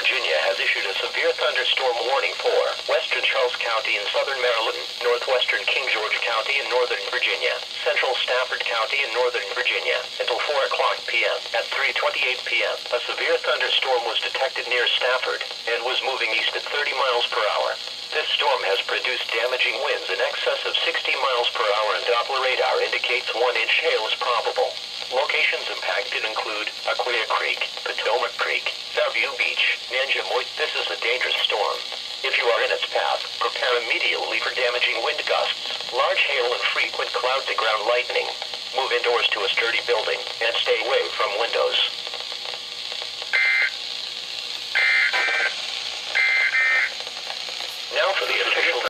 Virginia has issued a severe thunderstorm warning for western Charles County and southern Maryland, northwestern King George County and northern Virginia, central Stafford County and northern Virginia, until 4 o'clock p.m. At 3:28 p.m., a severe thunderstorm was detected near Stafford and was moving east at 30 miles per hour. This storm has produced damaging winds in excess of 60 miles per hour, and Doppler radar indicates 1-inch hail is probable. Locations impacted include Aquia Creek, Potomac Creek, Fairview Beach, Nanjamoy. This is a dangerous storm. If you are in its path, prepare immediately for damaging wind gusts, large hail and frequent cloud-to-ground lightning. Move indoors to a sturdy building and stay away from windows. Now for the official